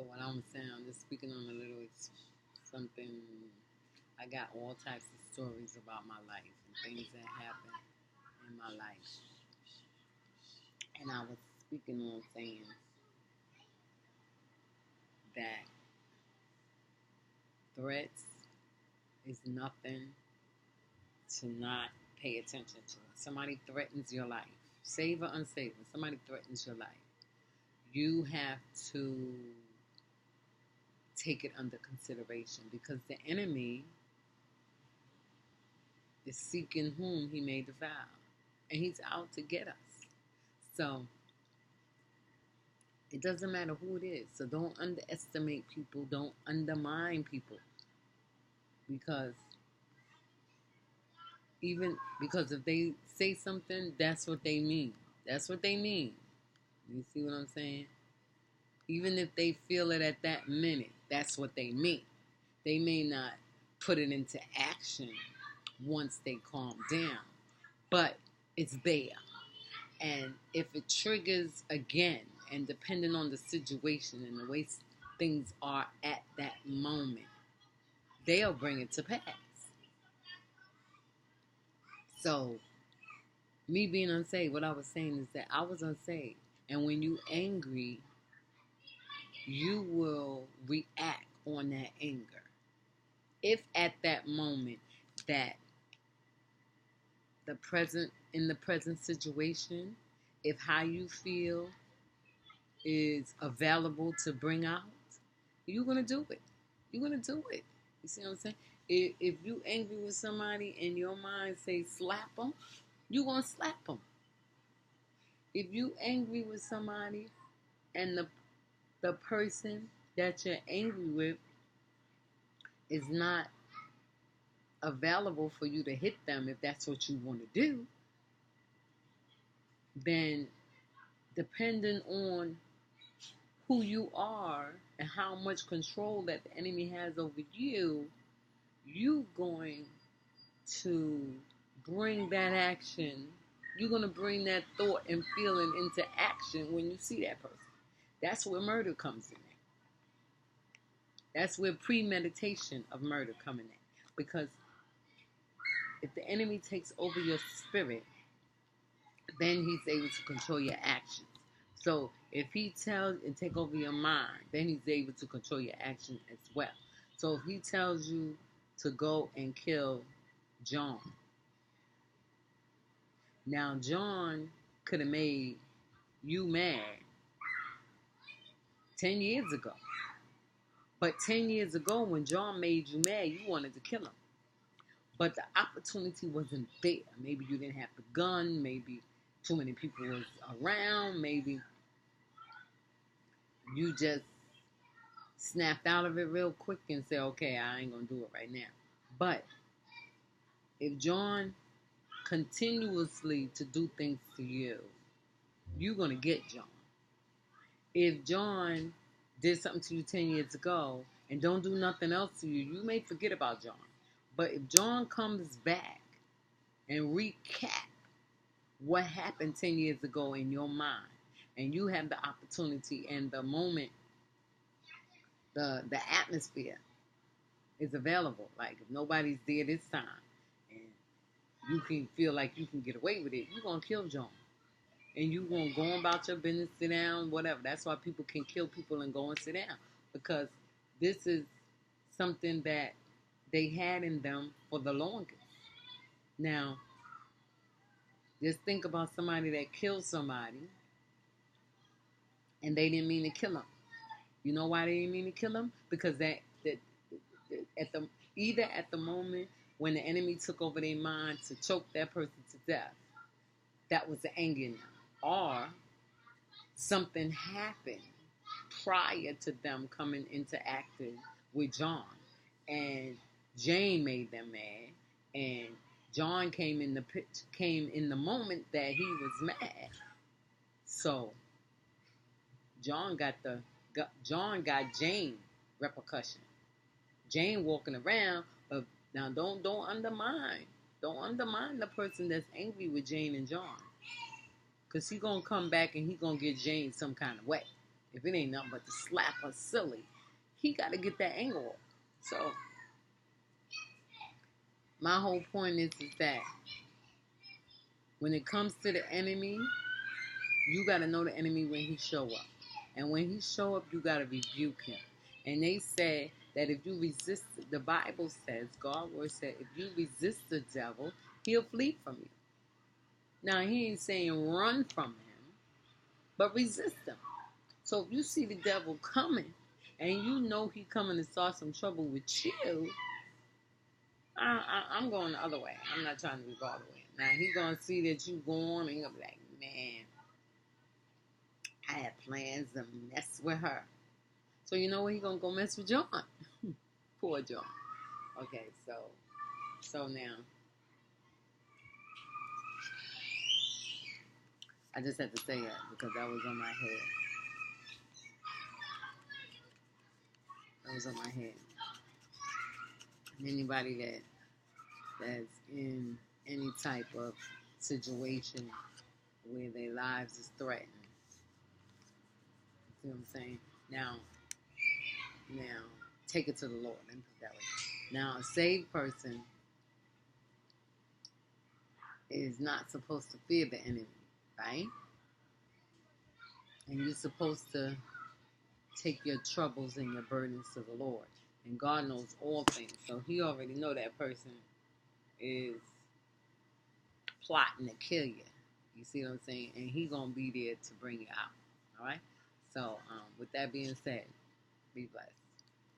So what I'm saying, I'm just speaking on a little something. I got all types of stories about my life and things that happened in my life. And I was speaking on saying that threats is nothing to not pay attention to. Somebody threatens your life, save or unsave, when somebody threatens your life, you have to take it under consideration, because the enemy is seeking whom he may devour, and he's out to get us. So it doesn't matter who it is. So don't underestimate people, don't undermine people, because if they say something, that's what they mean. That's what they mean. You see what I'm saying? Even if they feel it at that minute, that's what they mean. They may not put it into action once they calm down, but it's there. And if it triggers again, and depending on the situation and the way things are at that moment, they'll bring it to pass. So, me being unsaved, what I was saying is that I was unsaved. And when you angry, you will react on that anger. If at that moment that in the present situation, if how you feel is available to bring out, you're going to do it. You're going to do it. You see what I'm saying? If you angry with somebody and your mind say slap them, you're going to slap them. If you angry with somebody and the person that you're angry with is not available for you to hit them, if that's what you want to do, then depending on who you are and how much control that the enemy has over you, you're going to bring that action. You're going to bring that thought and feeling into action when you see that person. That's where murder comes in. That's where premeditation of murder coming in. Because if the enemy takes over your spirit, then he's able to control your actions. So if he tells and take over your mind, then he's able to control your action as well. So if he tells you to go and kill John, now John could have made you mad 10 years ago. But 10 years ago, when John made you mad, you wanted to kill him. But the opportunity wasn't there. Maybe you didn't have the gun. Maybe too many people was around. Maybe you just snapped out of it real quick and said, okay, I ain't going to do it right now. But if John continuously to do things to you, you're going to get John. If John did something to you 10 years ago and don't do nothing else to you, you may forget about John. But if John comes back and recap what happened 10 years ago in your mind, and you have the opportunity and the moment, the atmosphere is available, like if nobody's there this time and you can feel like you can get away with it, you're going to kill John. And you're going to go about your business, sit down, whatever. That's why people can kill people and go and sit down. Because this is something that they had in them for the longest. Now, just think about somebody that killed somebody and they didn't mean to kill them. You know why they didn't mean to kill them? Because either at the moment when the enemy took over their mind to choke that person to death, that was the anger in them. Or something happened prior to them coming into acting with John, and Jane made them mad, and John came in the moment that he was mad. So John got Jane repercussion. Jane walking around, but now don't undermine the person that's angry with Jane and John. Because he's going to come back and he's going to get Jane some kind of way. if it ain't nothing but to slap her silly, he got to get that anger off. So my whole point is that when it comes to the enemy, you got to know the enemy when he show up. And when he show up, you got to rebuke him. And they said that if you resist, the Bible says, God's word said, if you resist the devil, he'll flee from you. Now, he ain't saying run from him, but resist him. So if you see the devil coming, and you know he coming to start some trouble with you, I'm going the other way. I'm not trying to be all the way. Now, he going to see that you going, and he'll be like, man, I had plans to mess with her. So you know what? He going to go mess with John. Poor John. Okay, so now, I just had to say that because that was on my head. That was on my head. And anybody that's in any type of situation where their lives is threatened. See what I'm saying? Now, take it to the Lord. Let me put it that way. Now, a saved person is not supposed to fear the enemy, right? And you're supposed to take your troubles and your burdens to the Lord. And God knows all things. So he already know that person is plotting to kill you. You see what I'm saying? And he going to be there to bring you out. All right? So, with that being said, be blessed.